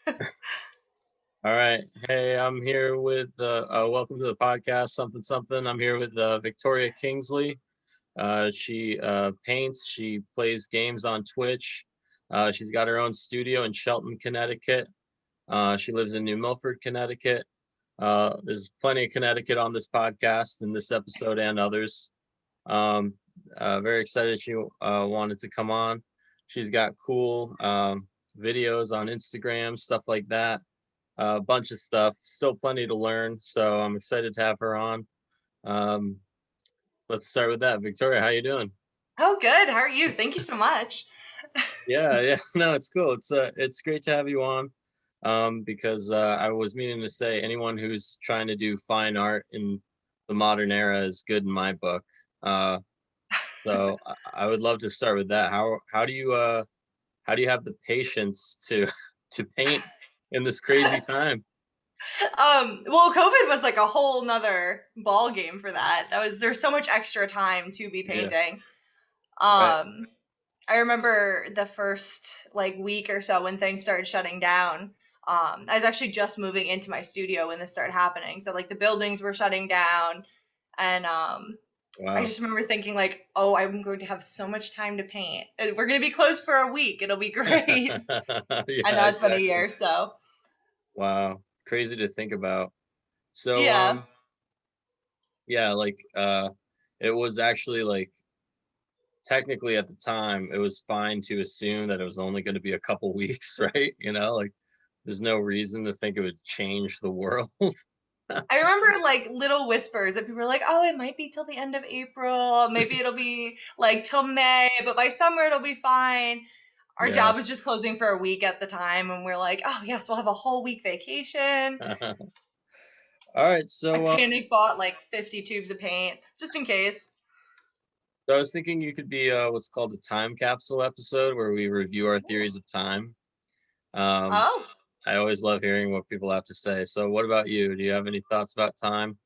All right. Hey, I'm here with welcome to the podcast, something something. I'm here with Victoria Kingsley. She paints, she plays games on Twitch. She's got her own studio in Shelton, Connecticut. She lives in New Milford, Connecticut. There's plenty of Connecticut on this podcast in this episode and others. Um, very excited she wanted to come on. She's got cool videos on Instagram, stuff like that. A bunch of stuff, still plenty to learn. So I'm excited to have her on. Um, let's start with that. Victoria, how you doing? Oh, good. How are you? Thank you so much. Yeah. No, it's cool. It's great to have you on. Because I was meaning to say anyone who's trying to do fine art in the modern era is good in my book. So I would love to start with that. How do you have the patience to to paint in this crazy time? Well, COVID was like a whole nother ball game for that. There's so much extra time to be Yeah. painting. Right. Um, I remember the first like week or so when things started shutting down. I was actually just moving into my studio when this started happening. So like the buildings were shutting down and I Wow. just remember thinking like, oh, I'm going to have so much time to paint. We're going to be closed for a week. It'll be great. And Yeah, now it's been a exactly. year, so Wow. Crazy to think about. So yeah. yeah, like it was actually like technically at the time it was fine to assume that it was only going to be a couple weeks, right? Like there's no reason to think it would change the world. I remember like little whispers that people were like, "Oh, it might be till the end of April. Maybe it'll be like till May, but by summer it'll be fine." Our Yeah. job was just closing for a week at the time, and we're like, "Oh, yes, we'll have a whole week vacation." All right, I so panic bought like 50 tubes of paint just in case. I was thinking you could be what's called a time capsule episode where we review our theories of time. um Oh, I always love hearing what people have to say. So what about you? Do you have any thoughts about time?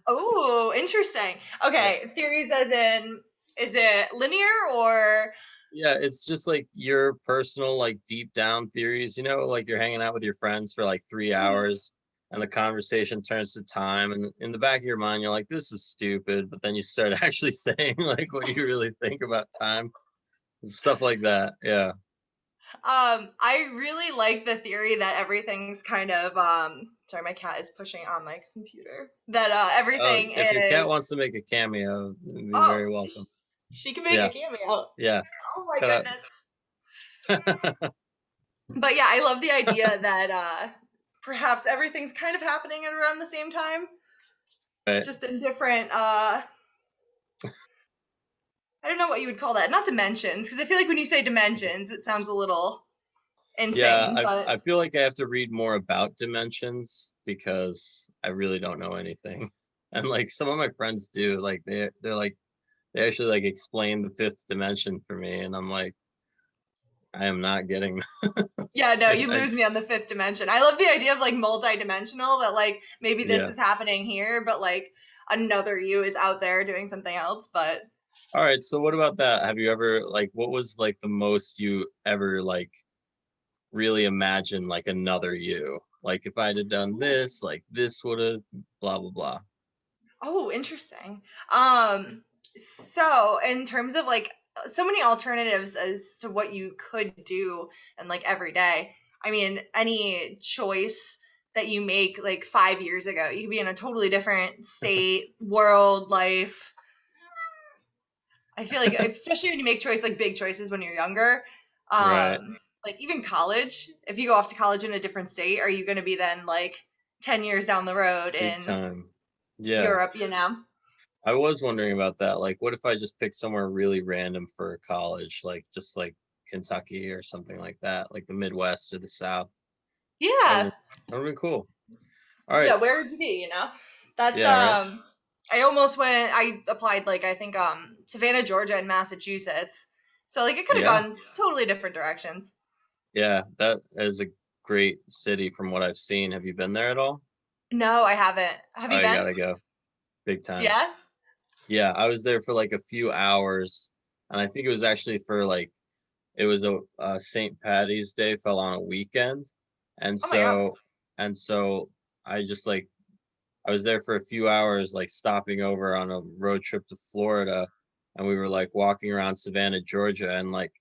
oh, interesting. Yeah. Okay, theories as in, is it linear or? Yeah, it's just like your personal, like deep down theories, like you're hanging out with your friends for like 3 hours and the conversation turns to time. And in the back of your mind, you're like, this is stupid. But then you start actually saying like what you really think about time and stuff like that. Yeah. I really like the theory that everything's kind of sorry, my cat is pushing on my computer. That Oh, everything if your cat is wants to make a cameo, you'd be oh, very welcome. she can make a Yeah. cameo. Yeah. Oh my Shut up. goodness. But yeah, I love the idea that perhaps everything's kind of happening at around the same time, Right. just in different I don't know what you would call that. Not dimensions, because I feel like when you say dimensions, it sounds a little Yeah, insane, I, but I feel like I have to read more about dimensions because I really don't know anything. And like some of my friends do, like they're like they actually like explain the fifth dimension for me, and I'm like, I am not getting yeah, no, like you lose me on the fifth dimension. I love the idea of like multi-dimensional, that like maybe this yeah. is happening here, but like another you is out there doing something else. But All right, so what about that? Have you ever like what was like the most you ever like really imagined like another you? Like if I'd have done this, like this would have blah blah blah. oh, interesting. Um, so in terms of like so many alternatives as to what you could do in like every day. I mean, any choice that you make like 5 years ago, you could be in a totally different state, world, life. I feel like, especially when you make choice like big choices when you're younger, Right. like even college. If you go off to college in a different state, are you going to be then like 10 years down the road Big in time. Yeah. Europe? You know? I was wondering about that. Like, what if I just picked somewhere really random for college, like just like Kentucky or something like that, like the Midwest or the South? That would Yeah, that would be cool. All right. yeah. Where would you be? You know? That's Yeah. Right. I almost went. I applied like I think Savannah, Georgia, and Massachusetts. So like it could have Yeah. gone totally different directions. Yeah. That is a great city from what I've seen. Have you been there at all? No, I haven't. Have Oh, you you been? gotta go. Big time. Yeah. Yeah. I was there for like a few hours, and I think it was actually for like it was a St. Patty's Day fell on a weekend. And Oh my gosh. so I just like I was there for a few hours, like stopping over on a road trip to Florida, and we were like walking around Savannah, Georgia, and like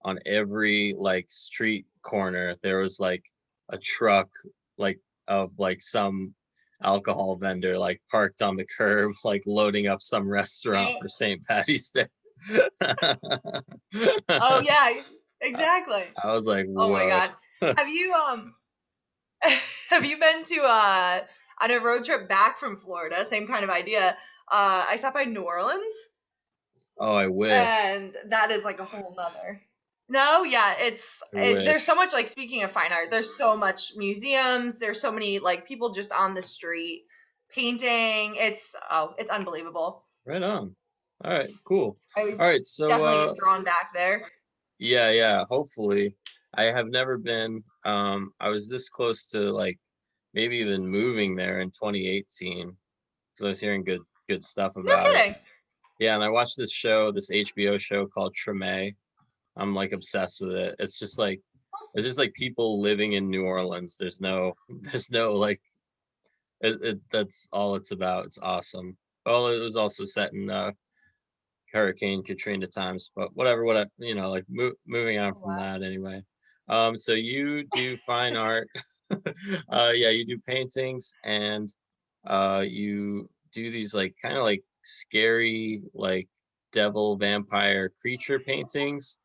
on every like street corner there was like a truck like of like some alcohol vendor like parked on the curb, like loading up some restaurant Yeah. for St. Patty's Day. Oh yeah, I exactly. I was like, Oh my whoa. God. Have you have you been to on a road trip back from Florida? Same kind of idea. I stopped by New Orleans, Oh, I wish. and that is like a whole nother. No, yeah, I there's so wish. much, like, speaking of fine art, there's so much museums, there's so many like people just on the street painting. It's unbelievable. Right on. All right, cool. I would All right, so definitely get drawn back there. yeah, hopefully. I have never been. I was this close to like maybe even moving there in 2018 because I was hearing good stuff No about it. kidding. Yeah, and I watched this show, this HBO show called Treme. I'm like obsessed with it. It's just like people living in New Orleans. There's no like that's all it's about. It's awesome. Well, it was also set in Hurricane Katrina times, but whatever, like moving on Oh, from wow. that anyway. So you do fine art. Yeah, you do paintings and you do these like kind of like scary, like devil vampire creature paintings.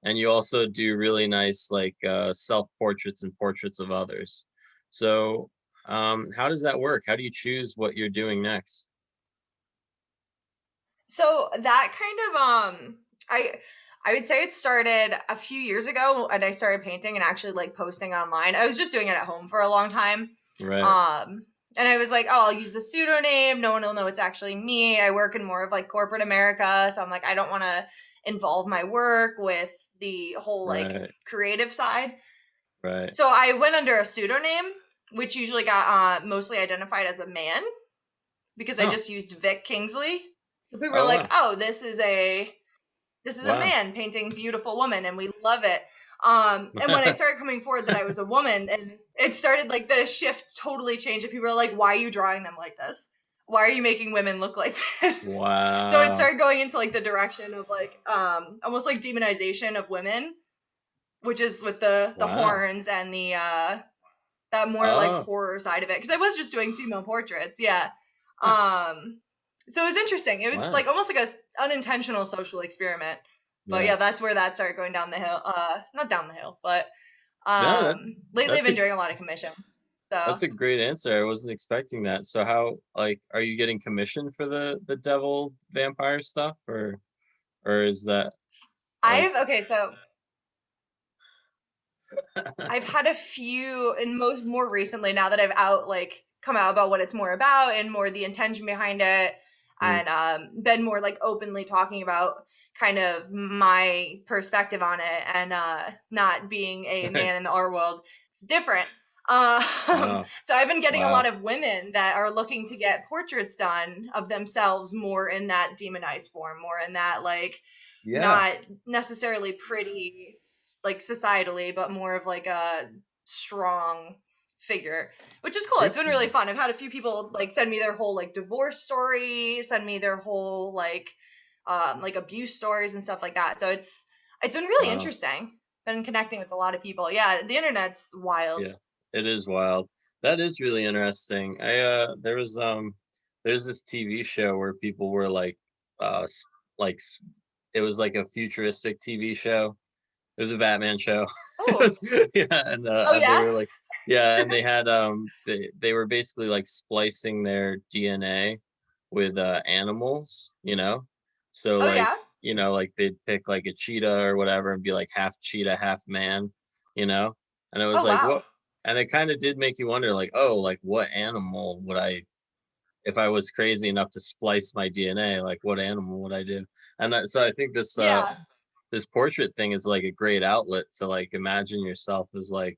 And you also do really nice like self portraits and portraits of others. So, how does that work? How do you choose what you're doing next? So that kind of I would say it started a few years ago, and I started painting and actually like posting online. I was just doing it at home for a long time. Right, Um and I was like, oh, I'll use a pseudonym. No one will know it's actually me. I work in more of like corporate America, so I'm like, I don't want to involve my work with the whole like right, creative side. right. So I went under a pseudonym, which usually got mostly identified as a man because I Oh, just used Vic Kingsley. So people were oh like, wow, "Oh, this is a wow. man painting beautiful women, and we love it." And when I started coming forward that I was a woman, and it started like the shift totally changed, and people were like, "Why are you drawing them like this? Why are you making women look like this?" So it Wow, started going into like the direction of like almost like demonization of women, which is with the wow. horns and the that more like Oh, horror side of it, because I was just doing female portraits, yeah. Um, so it was interesting. It was wow. like almost like a unintentional social experiment. But Yeah. yeah, that's where that started going down the hill. Not down the hill, but No, lately I've that's been a doing a lot of commissions. So that's a great answer. I wasn't expecting that. So how like are you getting commission for the devil vampire stuff or is that like so I've had a few, and most more recently, now that I've come out about what it's more about and more the intention behind it, mm, and been more like openly talking about kind of my perspective on it, and not being a right. man in the art world, it's different. Oh, So I've been getting a lot wow. of women that are looking to get portraits done of themselves more in that demonized form, more in that like Yeah. not necessarily pretty like societally, but more of like a strong figure, which is cool. It's been really Interesting. fun. I've had a few people like send me their whole like divorce story, send me their whole like abuse stories and stuff like that. So it's been really Wow. interesting. Been connecting with a lot of people. Yeah, the internet's wild. Yeah. It is wild. That is really interesting. There's this TV show where people were like like it was like a futuristic TV show. It was a Batman show. It Oh, was, yeah, oh and they yeah, were like, yeah, and they had they were basically like splicing their DNA with animals, you know. So oh like, yeah, like they'd pick like a cheetah or whatever and be like half cheetah, half man, you know. And it was oh like what, wow. and it kind of did make you wonder, like, oh, like what animal would I if I was crazy enough to splice my DNA, like what animal would I do? And so I think Yeah, this portrait thing is like a great outlet to like imagine yourself as like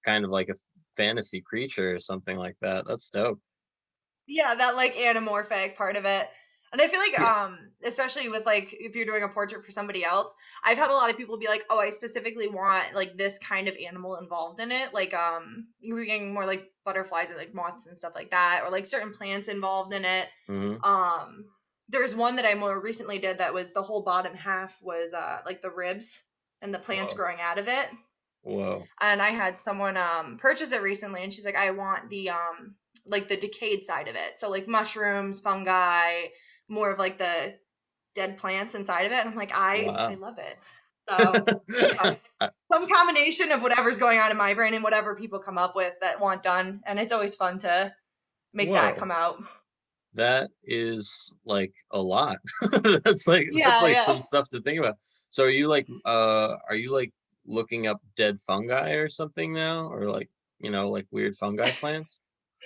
kind of like a fantasy creature or something like that. That's dope. yeah, that like anamorphic part of it. And I feel like Yeah. especially with like if you're doing a portrait for somebody else, I've had a lot of people be like, "Oh, I specifically want like this kind of animal involved in it." Like we're getting more like butterflies and like moths and stuff like that, or like certain plants involved in it. Hmm. Um there's one that I more recently did that was the whole bottom half was like the ribs and the plants Whoa. growing out of it. Whoa. And I had someone purchase it recently, and she's like, I want the like the decayed side of it, so like mushrooms, fungi, more of like the dead plants inside of it. And I'm like, I Wow. love it. So yeah, it's some combination of whatever's going on in my brain and whatever people come up with that want done, and it's always fun to make that Whoa. come out. That is like a lot. That's Yeah, like yeah. some stuff to think about. So are you like looking up dead fungi or something now? Or like, like weird fungi plants,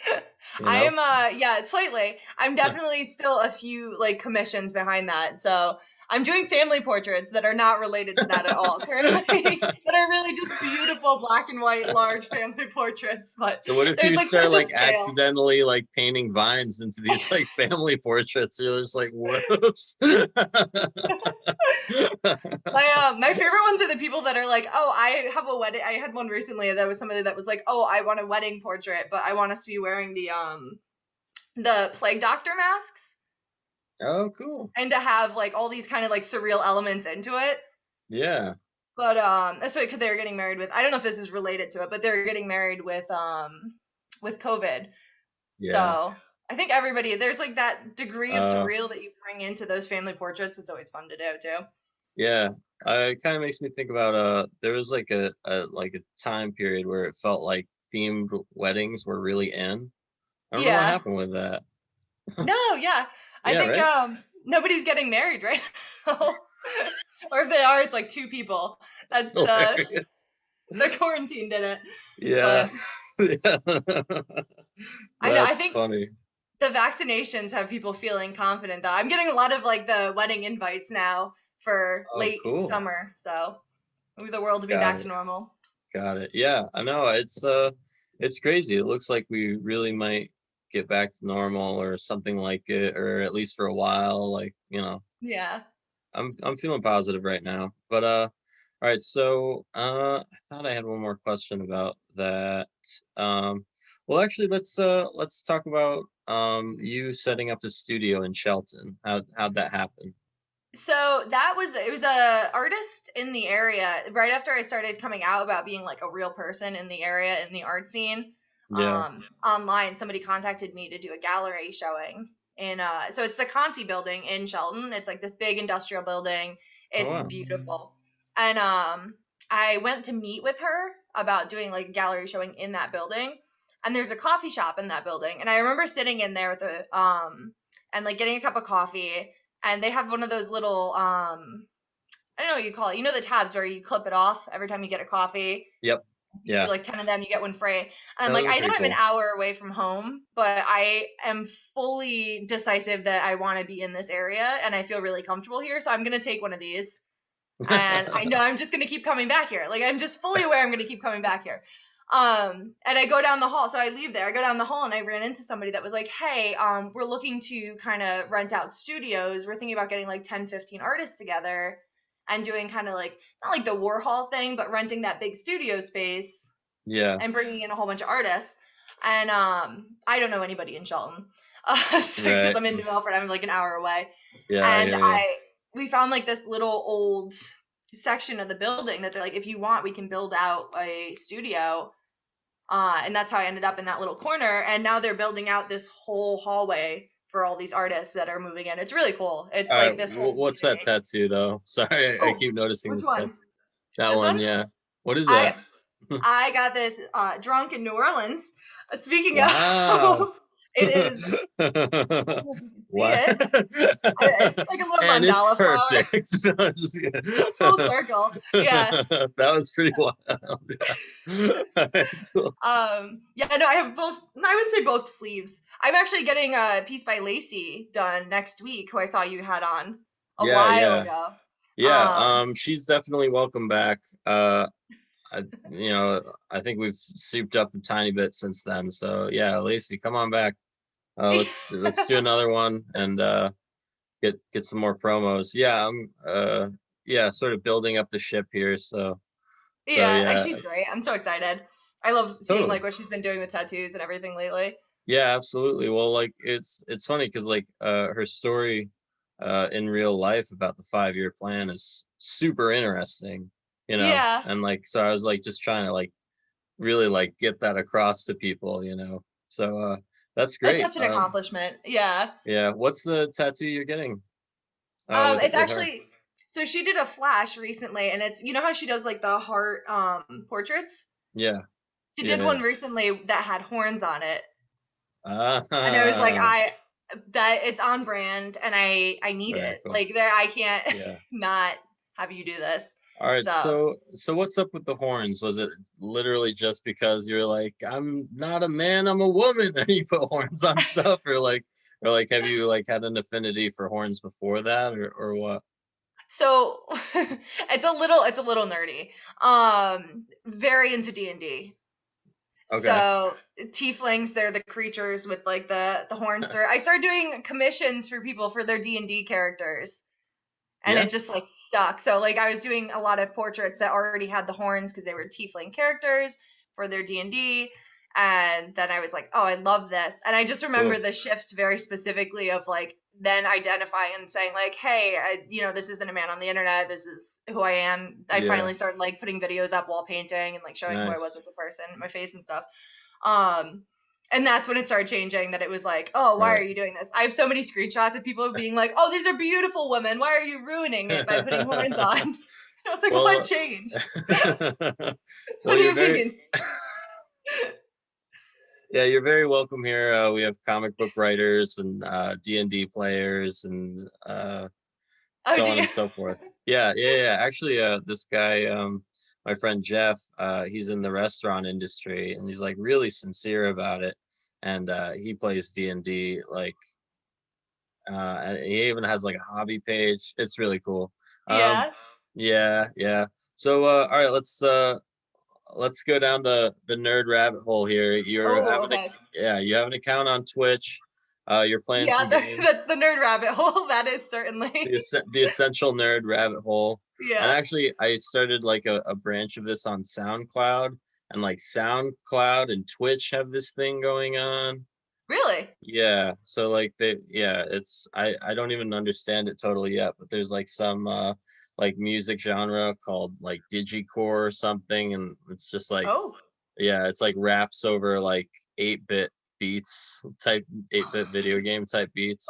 you I know? am yeah, slightly. I'm definitely still a few like commissions behind that. So I'm doing family portraits that are not related to that at all currently. That are really just beautiful black and white large family portraits, but So what if there's you like start such a like scale. accidentally like painting vines into these like family portraits? You're just like, whoops. My favorite ones are the people that are like, "Oh, I have a wedding." I had one recently that was somebody that was like, "Oh, I want a wedding portrait, but I want us to be wearing the plague doctor masks Oh, cool. and to have like all these kind of like surreal elements into it." Yeah. But that's why because they were getting married with, I don't know if this is related to it, but they're getting married with COVID. Yeah. So I think everybody there's like that degree of Uh, surreal that you bring into those family portraits. It's always fun to do too. yeah. It kind of makes me think about there was like a time period where it felt like themed weddings were really in. I don't know what Yeah. happened with that. No, yeah. I Yeah, think right? nobody's getting married right now. Or if they are, it's like two people. It's That's hilarious. the quarantine did it. Yeah. But Yeah. I know I That's think funny. the vaccinations have people feeling confident though. I'm getting a lot of like the wedding invites now for Oh, late cool. summer, so maybe the world will be Got back to it. normal. Got it. Yeah, I know. It's crazy. It looks like we really might get back to normal or something like it, or at least for a while. Like, Yeah. I'm feeling positive right now. But all right, so I thought I had one more question about that. Well actually let's talk about you setting up the studio in Shelton. How'd that happen? So that was it was a artist in the area right after I started coming out about being like a real person in the area in the art scene. Yeah. Online somebody contacted me to do a gallery showing in so it's the Conti building in Shelton. It's like this big industrial building. Oh It's wow. beautiful. And I went to meet with her about doing like a gallery showing in that building. And there's a coffee shop in that building. And I remember sitting in there with a and like getting a cup of coffee, and they have one of those little I don't know what you call it. You know the tabs where you clip it off every time you get a coffee. Yep. You do Yeah. like 10 of them, you get one free. And I'm like, Those are I know pretty I'm an cool. hour away from home, but I am fully decisive that I want to be in this area and I feel really comfortable here. So I'm going to take one of these. And I know I'm just going to keep coming back here. Like I'm just fully aware I'm going to keep coming back here. And I go down the hall. So I leave there. I go down the hall and I ran into somebody that was like, "Hey, we're looking to kind of rent out studios. We're thinking about getting like 10, 15 artists together and doing kind of like not like the Warhol thing, but renting that big studio space Yeah. and bringing in a whole bunch of artists." And I don't know anybody in Shelton, so because Right. I'm in New Milford, I'm like an hour away. Yeah, I And hear you. we found like this little old section of the building that they're like, if you want, we can build out a studio. And that's how I ended up in that little corner. And now they're building out this whole hallway for all these artists that are moving in. It's really cool. It's All right, like this whole what's that community. tattoo though? Sorry, I Oh, keep noticing which this tattoo. one? That This one, one? yeah. What is I that? I got this drunk in New Orleans. Speaking Wow. of, it is. I don't know if you can see Wow. it. It's like a little And it's mandala flower, perfect. No, I'm just kidding. full circle. Yeah. That was pretty wild. Yeah. All right, cool. Yeah, no, I have both. I would say both sleeves. I'm actually getting a piece by Lacey done next week, who I saw you had on a Yeah, while yeah. ago. Yeah, Um, she's definitely welcome back. I, I think we've souped up a tiny bit since then. So yeah, Lacey, come on back. Let's do another one, and get some more promos. Yeah, I'm yeah, sort of building up the ship here. So Yeah, like yeah, she's great. I'm so excited. I love seeing totally. like what she's been doing with tattoos and everything lately. Yeah, absolutely. Well, like it's funny because like her story in real life about the 5-year plan is super interesting, you know. Yeah, And like so I was like just trying to like really like get that across to people, you know. So that's that's great. such an accomplishment. Yeah. Yeah, what's the tattoo you're getting with It's her? actually so she did a flash recently, and it's, you know how she does like the heart portraits. Yeah. She Yeah, did yeah. one recently that had horns on it, and I was like, Ah, I that it's on brand, and I need very it. cool. Like there, I can't Yeah. not have you do this. All right, So so what's up with the horns? Was it literally just because you're like, I'm not a man, I'm a woman, and you put horns on stuff, or like have you like had an affinity for horns before that, or what? so it's a little nerdy. Very into D&D. Okay. So tieflings, they're the creatures with like the horns. I started doing commissions for people for their D&D characters, and Yeah. it just like stuck. So like I was doing a lot of portraits that already had the horns because they were tiefling characters for their D&D. And then I was like, oh, I love this. And I just remember Cool. the shift very specifically of like then identifying and saying like, hey, this isn't a man on the internet. This is who I am. I Yeah. finally started like putting videos up while painting and like showing who I was Nice. as a person, my face and stuff. Um, and that's when it started changing, that it was like, oh, why are Right. you doing this? I have so many screenshots of people being like, oh, these are beautiful women. Why are you ruining it by putting horns on? I was like, what Well, changed? What well, do you're you very mean? yeah, you're very welcome here. We have comic book writers and D&D players and Oh, so do on you? and so forth. Yeah, yeah, yeah. Actually, this guy, my friend Jeff, he's in the restaurant industry, and he's like really sincere about it. And he plays D&D, like, and he even has like a hobby page. It's really cool. Um, Yeah. yeah, yeah. So, all right, let's go down the nerd rabbit hole here. Oh, okay. Yeah, you have an account on Twitch. You're playing Yeah, some that's games. the nerd rabbit hole. That is certainly. The essential nerd rabbit hole. And Yeah. actually, I started like a branch of this on SoundCloud, and like SoundCloud and Twitch have this thing going on. Really? Yeah, so like yeah, it's I don't even understand it totally yet, but there's like some like music genre called like digicore or something, and it's just like Oh. yeah, it's like raps over like 8-bit beats, type 8-bit video game type beats.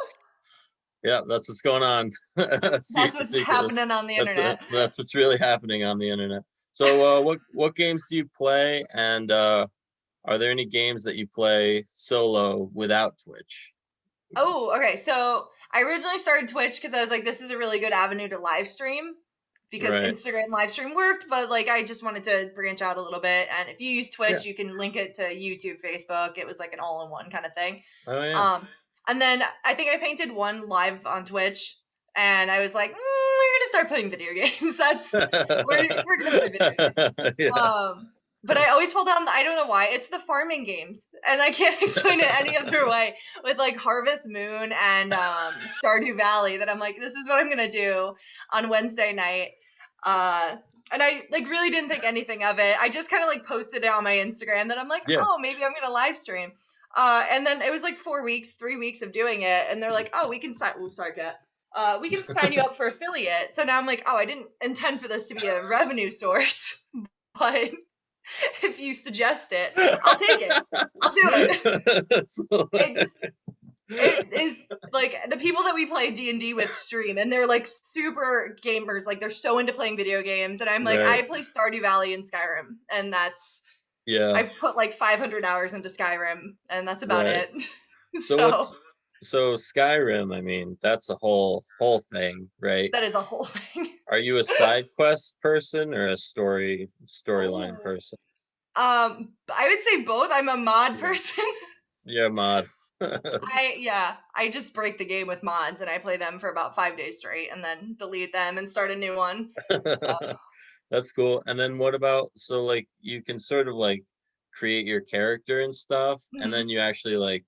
Yeah, that's what's going on. That's what's Secret. happening on the internet. That's what's really happening on the internet. So, what games do you play, and are there any games that you play solo without Twitch? Oh, okay. So I originally started Twitch because I was like, this is a really good avenue to live stream because Right. Instagram live stream worked, but like I just wanted to branch out a little bit. And if you use Yeah. Twitch, you can link it to YouTube, Facebook. It was like an all-in-one kind of thing. Oh yeah. Um, and then I think I painted one live on Twitch, and I was like, we're gonna start playing video games. We're gonna play video games. Yeah. But I always fall down. I don't know why. It's the farming games, and I can't explain it any other way. With like Harvest Moon and Stardew Valley, that I'm like, this is what I'm gonna do on Wednesday night. Uh, and I like really didn't think anything of it. I just kind of like posted it on my Instagram that I'm like, Yeah. oh, maybe I'm gonna live stream. And then it was like 4 weeks, 3 weeks of doing it, and they're like, oh, we can sign. Oops, sorry, cat. We can sign you up for affiliate. So now I'm like, oh, I didn't intend for this to be a revenue source, but if you suggest it, I'll take it. I'll do it. So- It just it is like the people that we play D&D with stream, and they're like super gamers, like they're so into playing video games, and I'm like, right. I play Stardew Valley and Skyrim, and that's Yeah. I've put like 500 hours into Skyrim, and that's about Right. it. So So so Skyrim, I mean, that's a whole thing, right? that is a whole thing. Are you a side quest person or a storyline Oh. person? I would say both. I'm a mod Yeah. person. You're a mod. I just break the game with mods, and I play them for about 5 days straight, and then delete them and start a new one. So That's cool. And then what about so like you can sort of like create your character and stuff, and then mhm. you actually like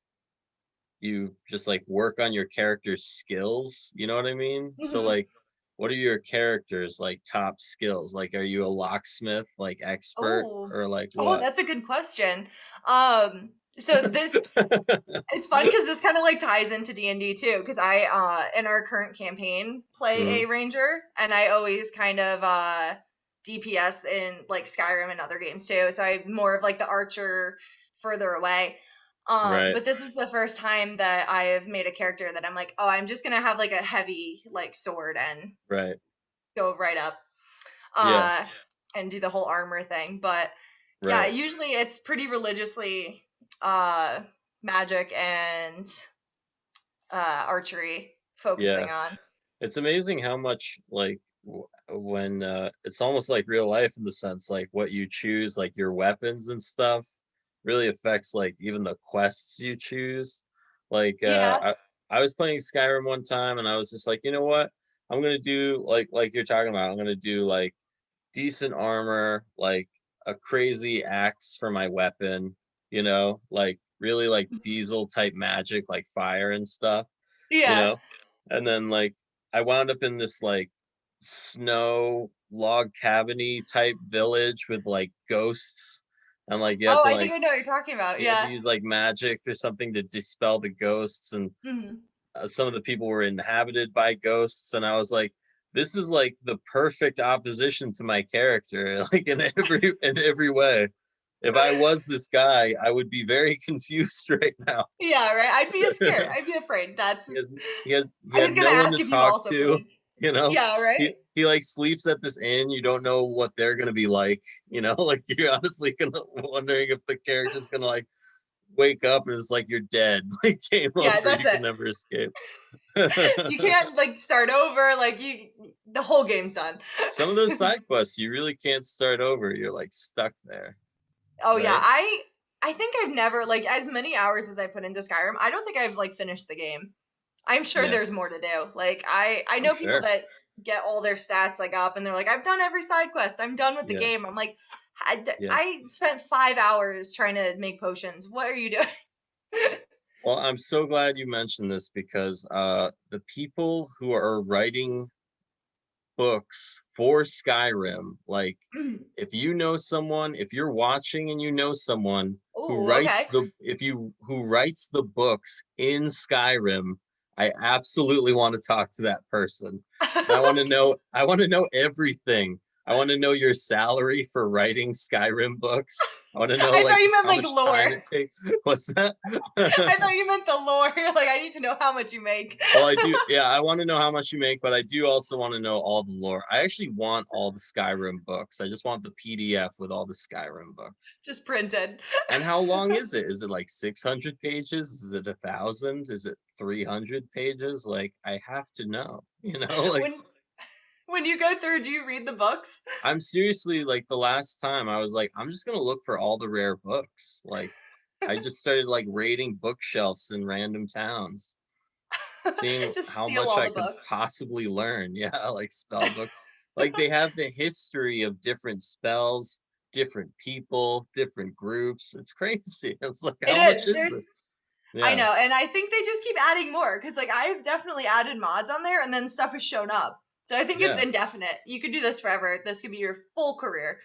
you just like work on your character's skills, you know what I mean? So Mhm. like what are your characters like top skills? Like are you a locksmith like expert Oh. or like Oh, what? that's a good question. So this it's fun because this kind of like ties into D&D too, because I in our current campaign play Mhm. a ranger, and I always kind of DPS in like Skyrim and other games too. So I'm more of like the archer further away. Right, But this is the first time that I have made a character that I'm like, oh, I'm just gonna have like a heavy like sword and right. go right up Yeah, uh and do the whole armor thing. But yeah, right. usually it's pretty religiously uh magic and archery Yeah. focusing on. It's amazing how much like when it's almost like real life in the sense like what you choose, like your weapons and stuff, really affects like even the quests you choose. Like Yeah. I was playing Skyrim one time and I was just like, you know what? I'm gonna do like you're talking about. I'm gonna do like decent armor, like a crazy axe for my weapon, like really like diesel type magic, like fire and stuff, you Yeah. know? And then like I wound up in this like snow log cabiny type village with like ghosts. And like you have Oh, to I think like I know what you're talking about. you had to Yeah. use like magic or something to dispel the ghosts and Hmm. some of the people were inhabited by ghosts and I was like this is like the perfect opposition to my character like in every way. If I was this guy I would be very confused right now. Yeah, right. I'd be scared. I'd be afraid. That's. he has he I had was gonna no one ask to if you talk also to, played. you know. Yeah, right. He like sleeps at this inn. You don't know what they're gonna be like, like you're honestly gonna wondering if the character's gonna like wake up and it's like you're dead. Like game Yeah, over, that's you can it. never escape. You can't like start over. Like you, the whole game's done. Some of those side quests you really can't start over. You're like stuck there, Oh yeah, right? I think I've never like as many hours as I put into Skyrim. I don't think I've like finished the game. I'm sure Yeah, there's more to do. Like I I'm know people sure. that get all their stats like up and they're like, I've done every side quest. I'm done with the Yeah, game. I'm like, yeah. I spent 5 hours trying to make potions. What are you doing? Well, I'm so glad you mentioned this because the people who are writing books for Skyrim, like if you know someone, if you're watching and you know someone who Oh, writes okay. who writes the books in Skyrim, I absolutely want to talk to that person. And I want to know everything. I want to know your salary for writing Skyrim books. I want to know I thought like you meant how like much lore. time it takes. What's that? I thought you meant the lore. Like I need to know how much you make. Well, I do. Yeah, I want to know how much you make, but I do also want to know all the lore. I actually want all the Skyrim books. I just want the PDF with all the Skyrim books. Just printed. And how long is it? Is it like 600 pages? Is it 1,000? Is it 300 pages? Like, I have to know, like When when you go through, do you read the books? I'm seriously like the last time I was like, I'm just going to look for all the rare books. Like, I just started like raiding bookshelves in random towns, seeing Just how steal much all I the could books. possibly learn. Yeah, like spell book. Like they have the history of different spells, different people, different groups. It's crazy. It's like It how much is. is There's this? I Yeah, know, and I think they just keep adding more because like I've definitely added mods on there, and then stuff has shown up. So I think it's yeah, indefinite. You could do this forever. This could be your full career.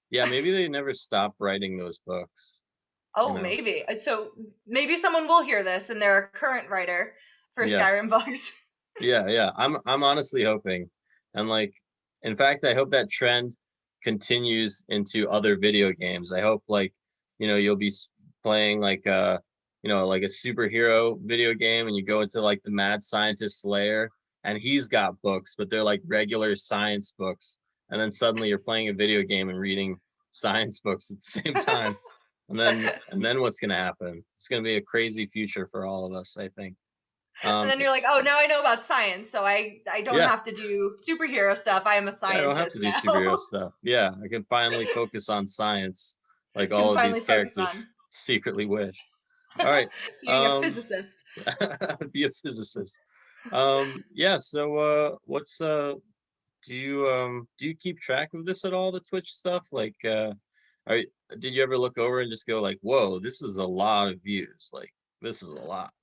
yeah. Maybe they never stop writing those books, you Oh, know? maybe. So maybe someone will hear this, and they're a current writer for Yeah, Skyrim books. yeah, yeah. I'm honestly hoping. And like in fact, I hope that trend continues into other video games. I hope like, you'll be playing like like a superhero video game and you go into like the mad scientist lair and he's got books, but they're like regular science books. And then suddenly you're playing a video game and reading science books at the same time. And then what's gonna happen? It's gonna be a crazy future for all of us, I think. And Um, then you're like, oh, now I know about science, so I don't yeah, have to do superhero stuff. I am a Yeah, I don't have to scientist do now. superhero stuff. Yeah, I can finally focus on science, like Can all of these finally focus characters on secretly wish. All right, being a um, physicist. be a physicist. Yeah. So, what's do you keep track of this at all? The Twitch stuff, like, are did you ever look over and just go like, "Whoa, this is a lot of views. Like, this is a lot."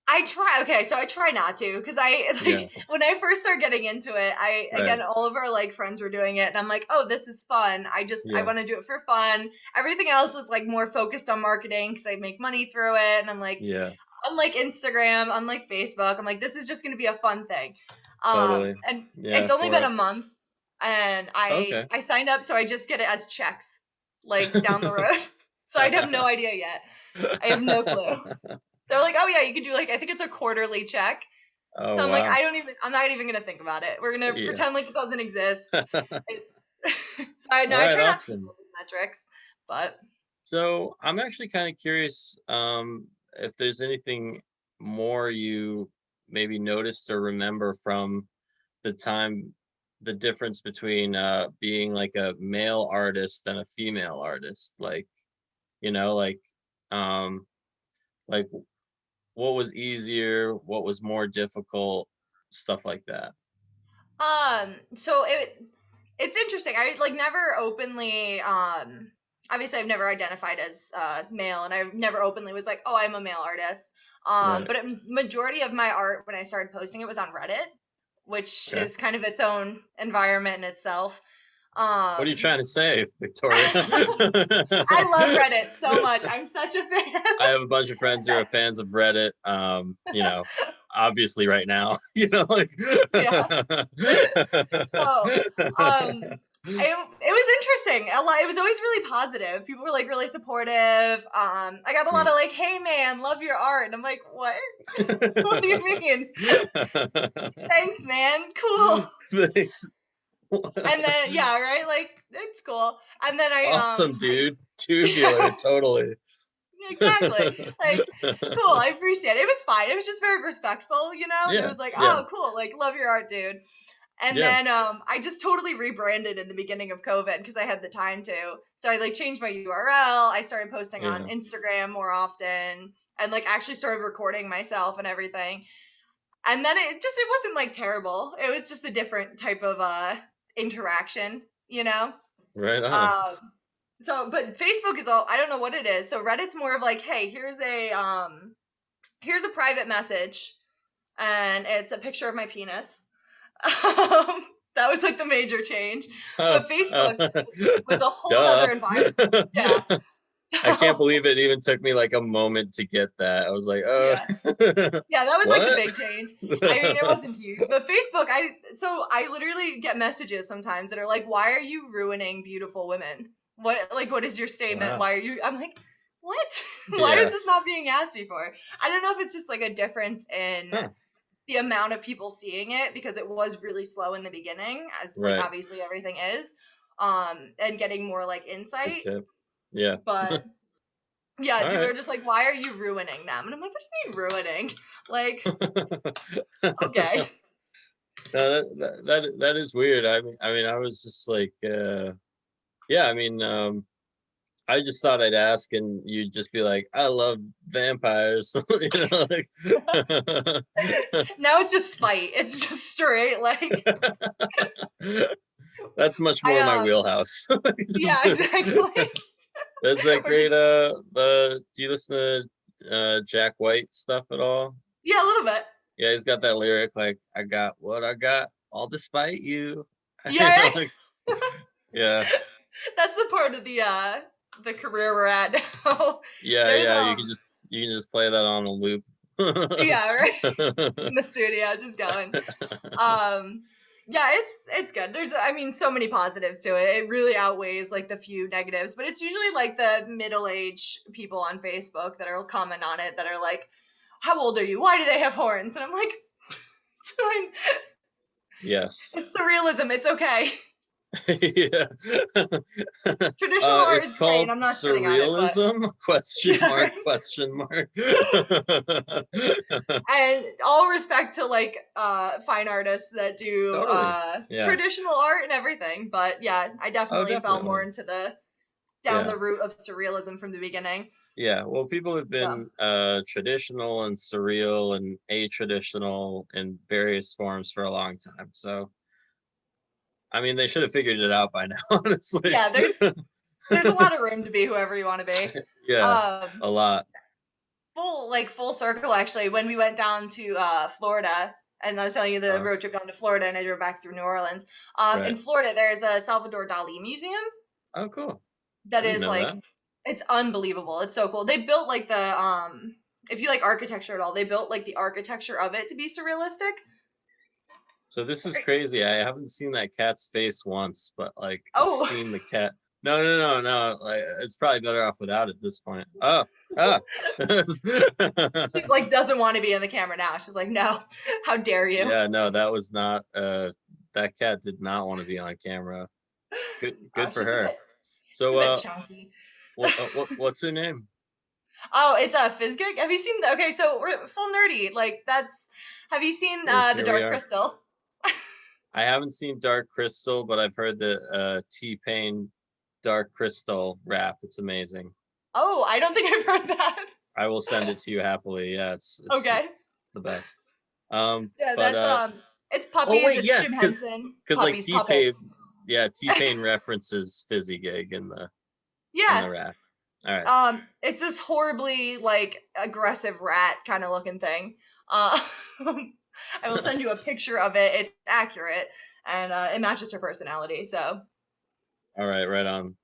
I try not to, because I Yeah, like when I first started getting into it, right. all of our like friends were doing it, and I'm like, oh, this is fun. I Yeah, want to do it for fun. Everything else is like more focused on marketing because I make money through it, and I'm like, yeah, unlike Instagram, unlike Facebook, I'm like, this is just gonna be a fun thing. totally. And Yeah, it's only been more. a month, and Okay. I signed up, so I just get it as checks, like down the road. So I have no idea yet. I have no clue. They're like, oh yeah, you can do like I think it's a quarterly check. Oh So I'm like, wow. I'm not even gonna think about it. We're gonna Yeah. pretend like it doesn't exist. It's so All I right, try not to awesome. Google these metrics, but So I'm actually kind of curious if there's anything more you maybe noticed or remember from the time, the difference between being like a male artist and a female artist, like, you know, um like what was easier, what was more difficult, stuff like that. so it's interesting. I like never openly obviously I've never identified as male, and I've never openly was like, "Oh, I'm a male artist." Right. But majority of my art when I started posting it was on Reddit, which Okay. is kind of its own environment in itself. What are you Um trying to say, Victoria? I love Reddit so much. I'm such a fan. I have a bunch of friends who are fans of Reddit. Obviously right now, like Yeah. So, it was interesting. A lot. It was always really positive. People were like really supportive. I got a lot of Hmm. like, "Hey man, love your art," and I'm like, "What? What do you mean? Thanks, man. Cool." Thanks. And then yeah, right, like it's cool. And then Awesome, dude. Tubular, yeah, totally. exactly. Like, cool. I appreciate it. It was fine. It was just very respectful, and it Yeah, was like, yeah, oh, cool. Like, love your art, dude. And yeah, then I just totally rebranded in the beginning of COVID because I had the time to. So I like changed my URL. I started posting on yeah. Instagram more often, and like actually started recording myself and everything. And then it wasn't like terrible. It was just a different type of interaction, you know? Right on. Um so but Facebook is all I don't know what it is. So Reddit's more of like, hey, here's a private message, and it's a picture of my penis. That was like the major change. Oh, But Facebook was a whole duh. nother environment. Yeah. I can't So, believe it even took me like a moment to get that. I was like, yeah. Yeah, that was like the what? big change. I mean, it wasn't huge, but Facebook, I literally get messages sometimes that are like, "Why are you ruining beautiful women? What is your statement? Wow. Why are you?" I'm like, "What? Why is Yeah. this not being asked before?" I don't know if it's just like a difference in Huh. the amount of people seeing it because it was really slow in the beginning, as like Right. obviously everything is, and getting more like Good insight. tip. Yeah. But yeah, All people right. are just like, "Why are you ruining them?" And I'm like, "What do you mean ruining? Like, okay." No, that is weird. I mean, I was just like, yeah. I mean, I just thought I'd ask, and you'd just be like, "I love vampires," like. Now it's just spite. It's just straight like That's much I more my wheelhouse. yeah, Just- exactly. There's that Or just great do you listen to Jack White stuff at all? yeah, a little bit. Yeah, he's got that lyric like, "I got what I got, all despite you." Yeah, Like, yeah, that's the part of the career we're at now. yeah, There's yeah. You can just play that on a loop. yeah, right in the studio, just going. Um, yeah, it's good. There's I mean so many positives to it. It really outweighs like the few negatives, but it's usually like the middle-aged people on Facebook that are comment on it that are like, "How old are you? Why do they have horns?" And I'm like, "It's fine. Yes. It's surrealism. It's okay. Yeah. Traditional art It's is great, and called I'm not shitting on it, but surrealism? Question yeah, mark, right. question mark. And all respect to like fine artists that do Totally. Yeah. traditional art and everything, but yeah, I Oh, definitely fell more definitely. into the down Yeah. the route of surrealism from the beginning. Yeah. Well, people have So been traditional and surreal and a-traditional in various forms for a long time. So, I mean, they should have figured it out by now, honestly. yeah, there's a lot of room to be whoever you want to be. Yeah, Um, a lot. full circle actually when we went down to Florida. And I was telling you the road trip down to Florida, and I drove back through New Orleans. In Florida, there's a Salvador Dali museum. Oh, cool. That I didn't is know like, that. it's unbelievable. It's so cool. They built like if you like architecture at all, they built like the architecture of it to be surrealistic. So this is crazy. I haven't seen that cat's face once, but like I've Oh, seen the cat. No. Like it's probably better off without at this point. she's like doesn't want to be in the camera now. She's like, no, how dare you? Yeah, no, that was not that cat did not want to be on camera. Good for She's a her. bit, she's a So bit chunky. what's her name? Oh, it's a Fizzgig. Have you seen? Okay, so we're full nerdy. Like that's. Have you seen Here the we Dark are. Crystal? I haven't seen Dark Crystal, but I've heard the T-Pain Dark Crystal rap. It's amazing. Oh, I don't think I've heard that. I will send it to you happily. Yeah, it's Okay. the best. Yeah, But that's it's oh puppies. wait, It's Jim yes, Henson. because like Puppies, puppets. T-Pain references Fizzy Gig in the Yeah. rap. All right. It's this horribly like aggressive rat kind of looking thing. I will send you a picture of it. It's accurate and it matches her personality. So. All right, right on.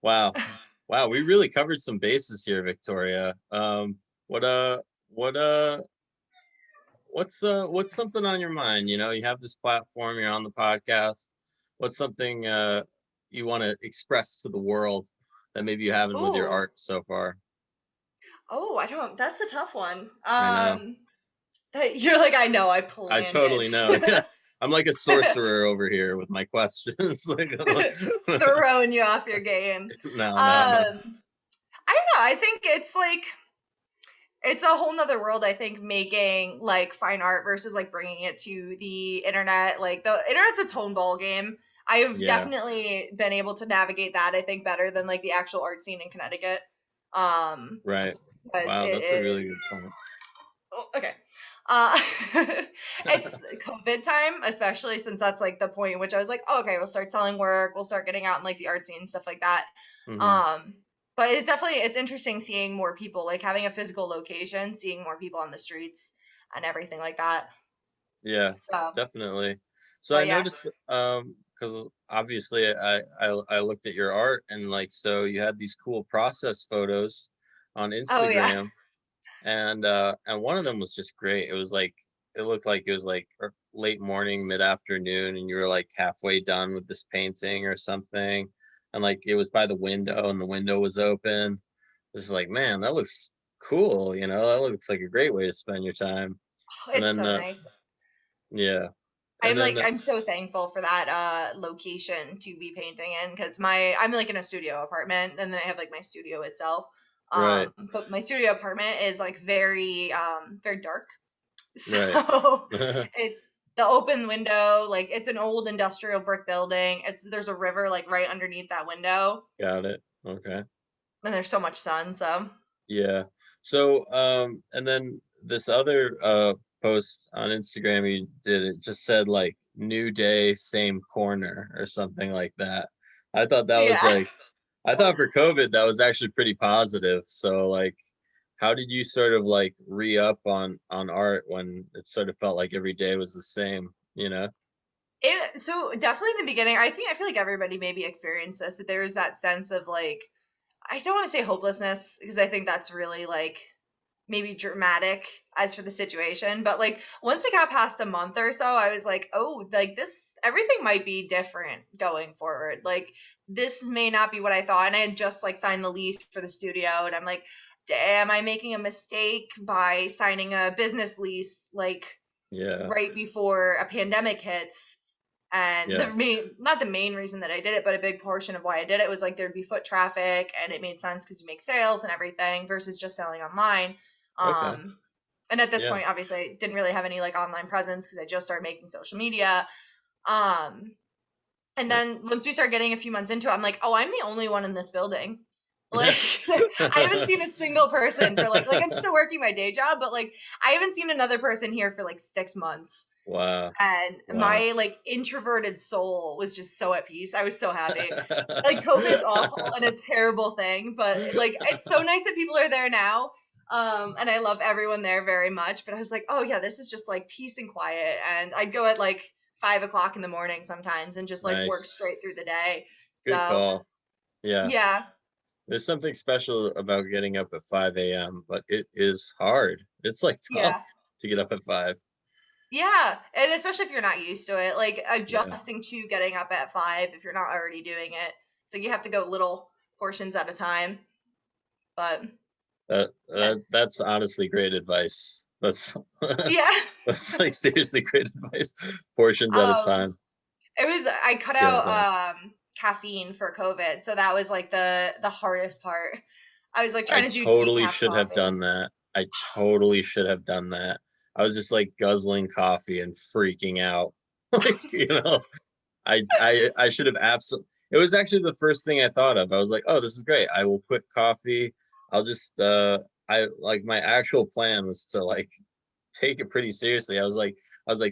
Wow. Wow, we really covered some bases here, Victoria. What what's something on your mind? You know, you have this platform, you're on the podcast. What's something you want to express to the world that maybe you haven't with your Ooh. art so far? Oh, I don't. That's a tough one. I know. You're like, I know, I I planned totally it. know. Yeah. I'm like a sorcerer over here with my questions. Like, Throwing you off your game. no. I don't know. I think it's like it's a whole nother world. I think making like fine art versus like bringing it to the internet. Like the internet's a tone ball game. I've Yeah. definitely been able to navigate that. I think better than like the actual art scene in Connecticut. Right. Wow, that's a really good point. Oh, okay. It's COVID time, especially since that's like the point in which I was like, oh, okay, we'll start selling work, we'll start getting out in like the art scene and stuff like that. Mm-hmm. But it's interesting seeing more people, like having a physical location, seeing more people on the streets and everything like that. Yeah, So, definitely. So I but yeah. noticed because obviously I looked at your art and like so you had these cool process photos on Oh yeah. Instagram and one of them was just great. It was like it looked like it was like late morning, mid-afternoon, and you were like halfway done with this painting or something. And like it was by the window and the window was open. It's like, man, that looks cool, you know, that looks like a great way to spend your time. Oh, And it's then so nice. yeah. And then I'm so thankful for that location to be painting in because I'm like in a studio apartment and then I have like my studio itself. right. But my studio apartment is like very dark. Right. So it's the open window, like it's an old industrial brick building. There's a river like right underneath that window. Got it. Okay. And there's so much sun, so Yeah. So and then this other post on Instagram you did, it just said like new day, same corner or something like that. I thought that was yeah. like I thought for COVID that was actually pretty positive. So like how did you sort of like re-up on art when it sort of felt like every day was the same, you know? So definitely in the beginning, I feel like everybody maybe experienced this, that there was that sense of like I don't want to say hopelessness because I think that's really like maybe dramatic as for the situation, but like once it got past a month or so, I was like, oh, like this everything might be different going forward. Like this may not be what I thought. And I had just like signed the lease for the studio and I'm like, damn, I'm making a mistake by signing a business lease like Yeah. right before a pandemic hits. And Yeah. not the main reason that I did it, but a big portion of why I did it was like there'd be foot traffic and it made sense because you make sales and everything versus just selling online. Okay. And at this Yeah. point, obviously, I didn't really have any like online presence because I just started making social media. And then once we start getting a few months into it, I'm like, oh, I'm the only one in this building. Like I haven't seen a single person for like I'm still working my day job, but like I haven't seen another person here for like 6 months. Wow. And my like introverted soul was just so at peace. I was so happy. Like COVID's awful and a terrible thing, but like it's so nice that people are there now. And I love everyone there very much. But I was like, oh yeah, this is just like peace and quiet. And I'd go at like 5 o'clock in the morning sometimes and just like work Nice. straight through the day. Good So call. Yeah. yeah, There's something special about getting up at 5 a.m., but it is hard. It's like tough yeah. to get up at 5. Yeah, and especially if you're not used to it, like Yeah. adjusting to getting up at 5 if you're not already doing it. So you have to go little portions at a time. But that's That's honestly great advice. That's yeah. that's like seriously great advice. Portions at a Um time. I cut Get that. out caffeine for COVID, so that was like the hardest part. I was like I trying to do totally decaf should have coffee. done that. I totally should have done that. I was just like guzzling coffee and freaking out. Like, I should have absolutely. It was actually the first thing I thought of. I was like, "Oh, this is great. I will quit coffee. I'll just I like my actual plan was to like take it pretty seriously. I was like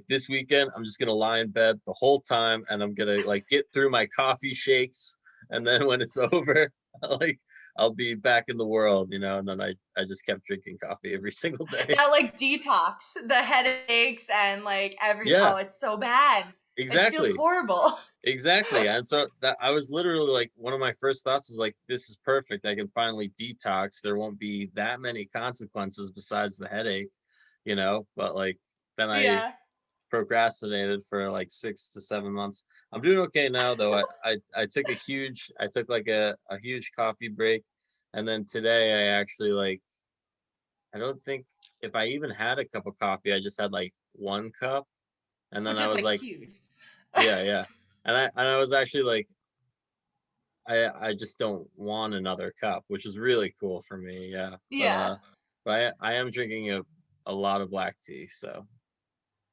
this weekend I'm just going to lie in bed the whole time and I'm going to like get through my coffee shakes and then when it's over, like I'll be back in the world, and then I just kept drinking coffee every single day. That like detox, the headaches and like Yeah, it's so bad. It feels exactly. horrible. Exactly. And so that I was literally like, one of my first thoughts was like, this is perfect. I can finally detox. There won't be that many consequences besides the headache, but like then I Yeah. procrastinated for like 6 to 7 months. I'm doing okay now though. I took like a huge coffee break. And then today I actually like, I don't think if I even had a cup of coffee, I just had like one cup. And then Which I is was like like, huge. yeah, yeah. And I was actually like, I just don't want another cup, which is really cool for me. Yeah. But Yeah. I am drinking a lot of black tea, so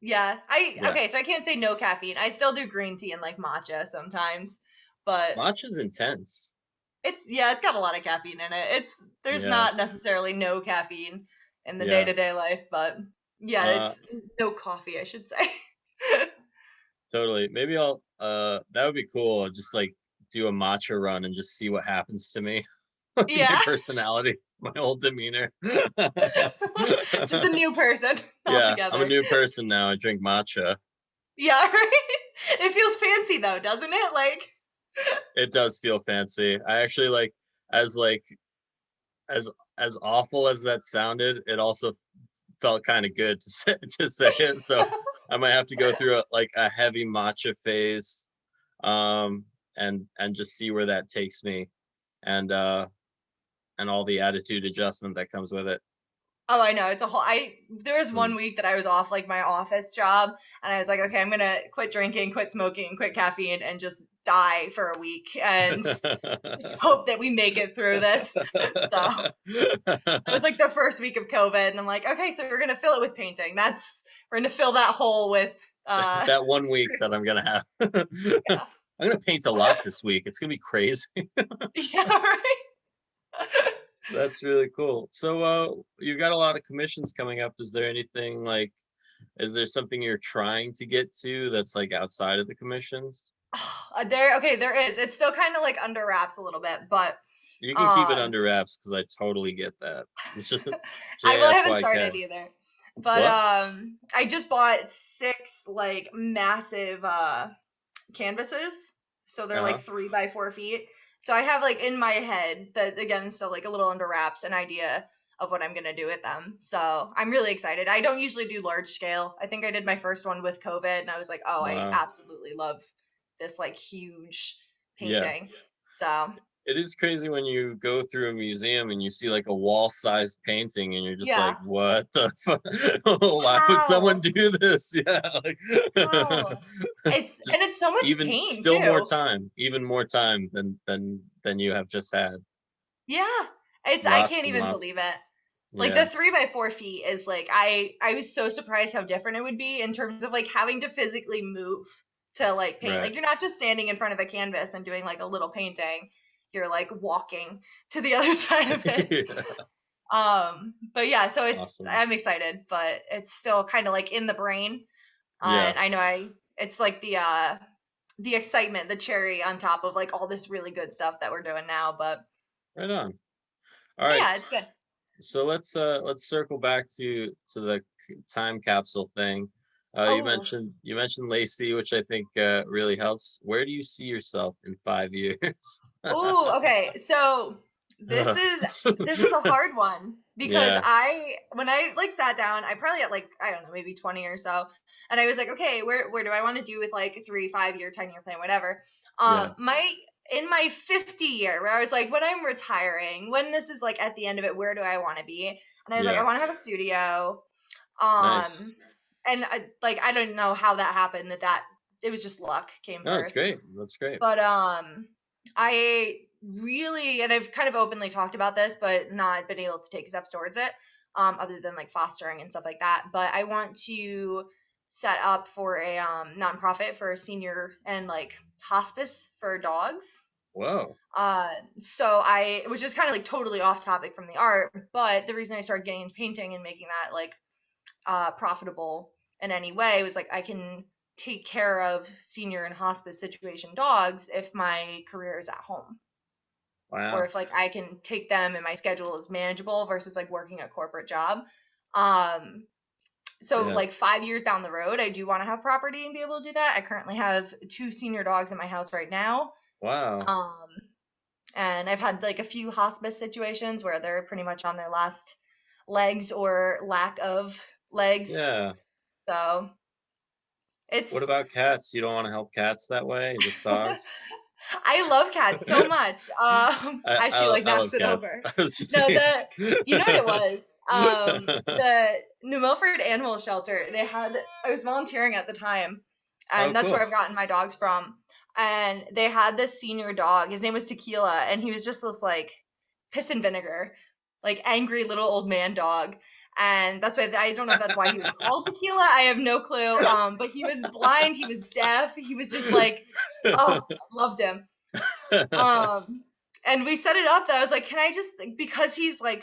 Yeah. yeah. Okay, so I can't say no caffeine. I still do green tea and like matcha sometimes, but Matcha's intense. it's got a lot of caffeine in it. There's Yeah. not necessarily no caffeine in the Yeah. day-to-day life, but yeah, Uh it's no coffee, I should say. totally. Maybe I'll that would be cool. Just like do a matcha run and just see what happens to me. My Yeah. personality, my whole demeanor. Just a new person Yeah, I'm a altogether. new person now. I drink matcha. Yeah, right? It feels fancy though, doesn't it? It does feel fancy. I actually like as as awful as that sounded, it also felt kind of good to say it. So I might have to go through a heavy matcha phase, and just see where that takes me, and and all the attitude adjustment that comes with it. Oh, I know. It's a whole there was Mm. one week that I was off like my office job and I was like, okay, I'm gonna quit drinking, quit smoking, quit caffeine, and just die for a week and just hope that we make it through this. So that was like the first week of COVID, and I'm like, okay, so we're gonna fill it with painting. We're gonna fill that hole with That one week that I'm gonna have. yeah. I'm gonna paint a lot this week. It's gonna be crazy. Yeah, right. That's really cool. So you've got a lot of commissions coming up. Is there something you're trying to get to that's like outside of the commissions? There is. It's still kind of like under wraps a little bit, but You can keep it um under wraps because I totally get that. It's just I haven't JSYK. started either. But What? I just bought 6 like massive canvases. So they're like Uh-huh. 3 by 4 feet. So I have like in my head that again still like a little under wraps an idea of what I'm gonna do with them. So I'm really excited. I don't usually do large scale. I think I did my first one with COVID and I was like, oh, I Wow. absolutely love this like huge Yeah. painting. So It is crazy when you go through a museum and you see like a wall-sized painting and you're just yeah. like, what the fuck? Why would someone How? do this? Yeah, like How? just It's so much even pain still more too. time, even more time than you have just had. Yeah. I Lots can't and even lots. believe it. Like the Yeah, 3 by 4 feet is like I was so surprised how different it would be in terms of like having to physically move to like paint. right. Like you're not just standing in front of a canvas and doing like a little painting. You're like walking to the other side of it. Yeah, But yeah, so awesome. I'm excited, but it's still kind of like in the brain. Yeah, And I know it's like the excitement, the cherry on top of like all this really good stuff that we're doing now, but right on. All right. yeah, it's good. let's circle back to the time capsule thing. You Oh, mentioned Lacey, which I think really helps. Where do you see yourself in 5 years? oh, okay. So this Ugh. is this is a hard one because Yeah, when I like sat down, I probably at like I don't know, maybe 20 or so, and I was like, okay, where do I want to do with like 3, 5 year, 10 year plan, whatever. yeah, My in my 50 year where I was like, when I'm retiring, when this is like at the end of it, where do I want to be? And I was like, I yeah. want to have a studio. Nice. And I don't know how that happened. That it was just luck came No, that's first. great. That's great. But I really, and I've kind of openly talked about this, but not been able to take steps towards it, other than like fostering and stuff like that. But I want to set up for a nonprofit for senior and like hospice for dogs. Whoa. So which is kind of like totally off topic from the art, but the reason I started getting into painting and making that like profitable in any way was like I can take care of senior and hospice situation dogs if my career is at home, or Wow. if like I can take them and my schedule is manageable versus like working a corporate job. um so Yeah. like 5 years down the road, I do want to have property and be able to do that. I currently have 2 senior dogs in my house right now. Wow. um and I've had like a few hospice situations where they're pretty much on their last legs or lack of legs. Yeah. So What it's about cats? You don't want to help cats that way, just dogs? I love cats so much. As she like I knocks love it cats. over. I was just No, saying. you know what it was? The New Milford Animal Shelter. I was volunteering at the time, Oh, and that's where cool. I've gotten my dogs from. And they had this senior dog. His name was Tequila, and he was just this like piss and vinegar, like angry little old man dog. And that's why I don't know if that's why he was called Tequila. I have no clue. But he was blind. He was deaf. He was just like, oh, loved him. Um, and we set it up that I was like, can I just, because he's like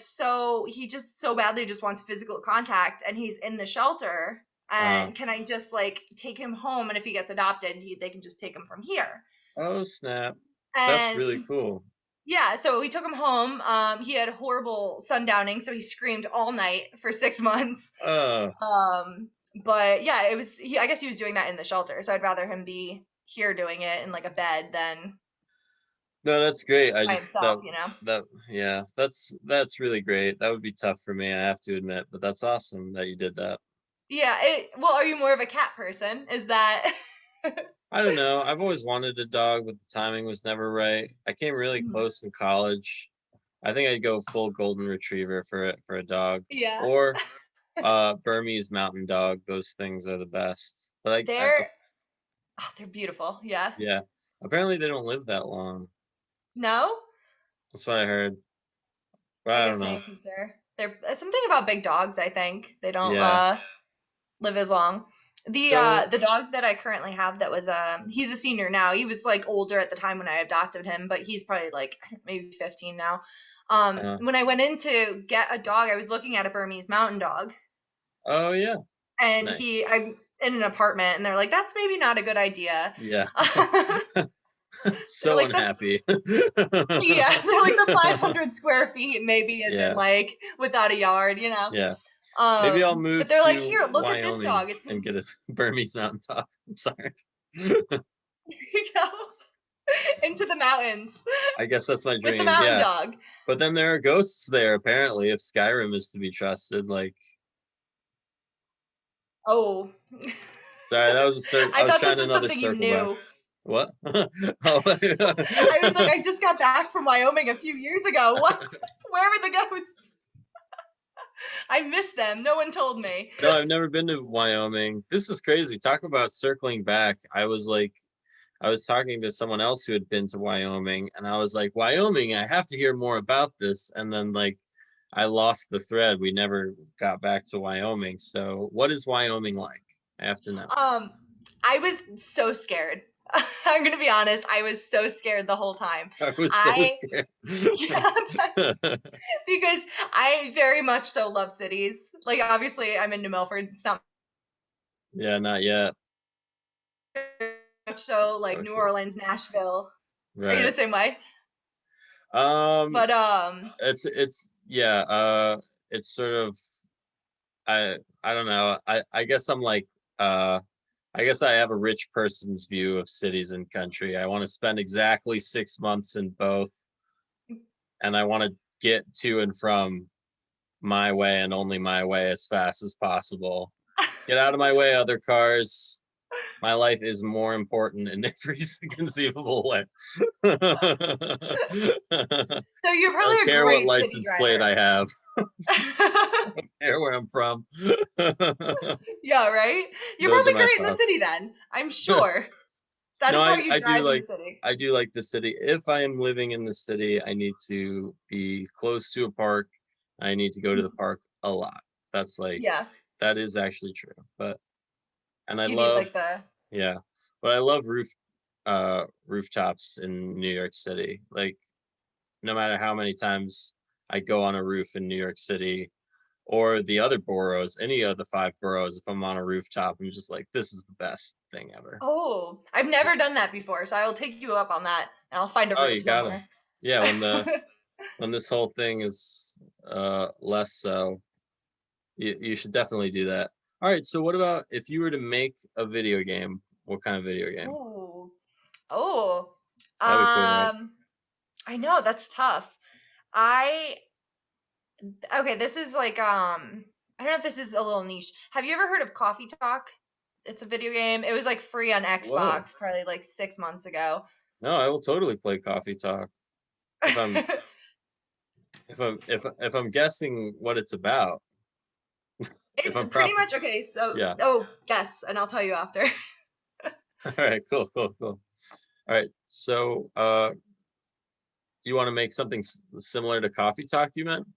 he just so badly just wants physical contact and he's in the shelter, uh, and can I just like take him home, and if he gets adopted, they can just take him from here. oh, snap. That's And really cool. yeah, so we took him home. He had horrible sundowning, so he screamed all night for 6 months. Uh, But yeah, I guess he was doing that in the shelter, so I'd rather him be here doing it in like a bed than no, that's great. I by just himself, you know? yeah, that's really great. That would be tough for me, I have to admit, but that's awesome that you did that. Yeah, well, are you more of a cat person? Is that I don't know. I've always wanted a dog, but the timing was never right. I came really Mhm. close in college. I think I'd go full golden retriever for a dog, Yeah. or Burmese mountain dog. Those things are the best. But They're beautiful. Yeah. yeah, apparently they don't live that long. No? That's what I heard. But I I don't guess know. Yankees are. There's something about big dogs, I think. They don't Yeah. live as long. So, The dog that I currently have that was he's a senior now. He was like older at the time when I adopted him, but he's probably like maybe 15 now. uh, When I went in to get a dog, I was looking at a Burmese mountain dog, oh yeah, and nice. I'm in an apartment, and they're like, that's maybe not a good idea. Yeah. They're So like unhappy. yeah, they're like the 500 square feet maybe isn't Yeah. like without a yard, you know. Yeah. Maybe I'll But move they're like, to here, look at this Wyoming dog. It's and get a Burmese mountain dog. I'm sorry. you go into the mountains I guess that's my with the dream. mountain Yeah. dog. But then there are ghosts there, apparently, if Skyrim is to be trusted. Like, Oh, sorry, that was I I was thought trying this was another something you circle back. knew. What? Oh, I was like, I just got back from Wyoming a few years ago. What? Where were the ghosts? I missed them. No one told me. no, I've never been to Wyoming. This is crazy. Talk about circling back. I was talking to someone else who had been to Wyoming, and I was like, Wyoming, I have to hear more about this. And then, like, I lost the thread. We never got back to Wyoming. So, what is Wyoming like? I have to know. Um, I was so scared. I'm gonna be honest. I was so scared the whole time. I was so I scared. yeah, because I very much so love cities. Like obviously, I'm in New Milford. It's not Yeah, not yet. much so like Oh, New shoot. Orleans, Nashville. Are you the Right. same way? Um, But it's yeah, it's sort of I don't know. I guess I'm like I guess I have a rich person's view of cities and country. I want to spend exactly 6 months in both, and I want to get to and from my way and only my way as fast as possible. Get out of my way, other cars. My life is more important in every conceivable way. I So you're probably don't a care what great city license plate driver. I have. I don't care where I'm from. Yeah, right? You're Those are probably my great in the city thoughts. then. I'm sure. That No, is why I, you I do drive in the like city. I do like the city. If I am living in the city, I need to be close to a park. I need to go to the park a lot. That's like Yeah. that is actually true. But and I You need love like the yeah, but I love rooftops in New York City. Like no matter how many times I go on a roof in New York City or the other boroughs, any of the five boroughs, if I'm on a rooftop, I'm just like, this is the best thing ever. Oh, I've Yeah. never done that before, so I will take you up on that and I'll find a Oh, roof you gotta. somewhere. Yeah, when this whole thing is less so, you should definitely do that. All right, so what about if you were to make a video game? What kind of video game? Oh. Oh. That'd be cool, right? I know that's tough. I okay, this is like I don't know if this is a little niche. Have you ever heard of Coffee Talk? It's a video game. It was like free on Whoa. Xbox probably like 6 months ago. No, I will totally play Coffee Talk if I'm if I'm guessing what it's about. If It's I'm pretty proper. much okay. So, Yeah. oh, yes, and I'll tell you after. All right, cool. All right. So, you want to make something similar to Coffee Talk, you meant?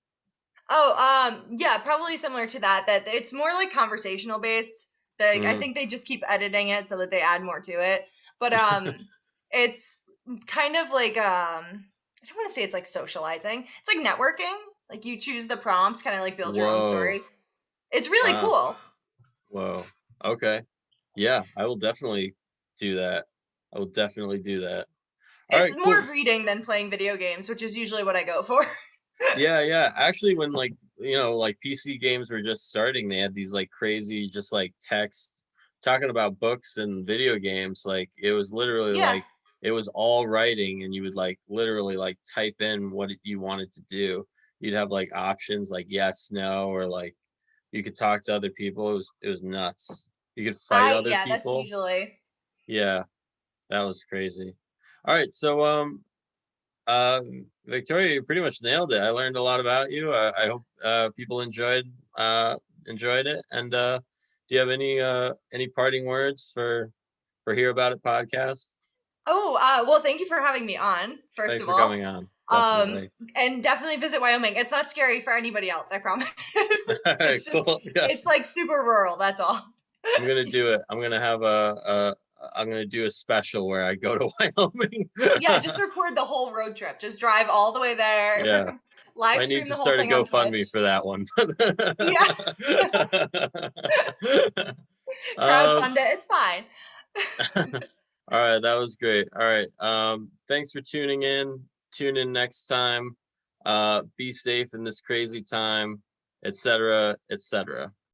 Oh, yeah, probably similar to that. That it's more like conversational based. Like I Hmm. think they just keep editing it so that they add more to it. But it's kind of like I don't want to say it's like socializing. It's like networking. Like you choose the prompts, kind of like build your own Whoa. story. It's really Wow. cool. Whoa. Okay. Yeah, I will definitely do that. I will definitely do that. All It's right, cool. more reading than playing video games, which is usually what I go for. Yeah. Actually, when like like PC games were just starting, they had these like crazy, just like text talking about books and video games. Like it was literally Yeah. like it was all writing, and you would like literally like type in what you wanted to do. You'd have like options like yes, no, or like you could talk to other people. It was nuts. You could fight I other yeah, that's people. usually Yeah, that was crazy. All right, so uh, Victoria, you pretty much nailed it. I learned a lot about you. I hope people enjoyed it. And do you have any parting words for Hear About It podcast? Oh, well, thank you for having me on, first Thanks of for all. coming on. Um, Definitely. and definitely visit Wyoming. It's not scary for anybody else, I promise. All right, It's just, cool. Yeah, it's like super rural, that's all. I'm gonna do it. I'm gonna do a special where I go to Wyoming. Yeah, just record the whole road trip. Just drive all the way Yeah, there, live I need stream to the whole start a thing on GoFundMe Twitch. for that one. Yeah, um, crowdfund it. It's fine. All right, that was great. All right. Thanks for tuning in. Tune in next time. Be safe in this crazy time, etc., etc.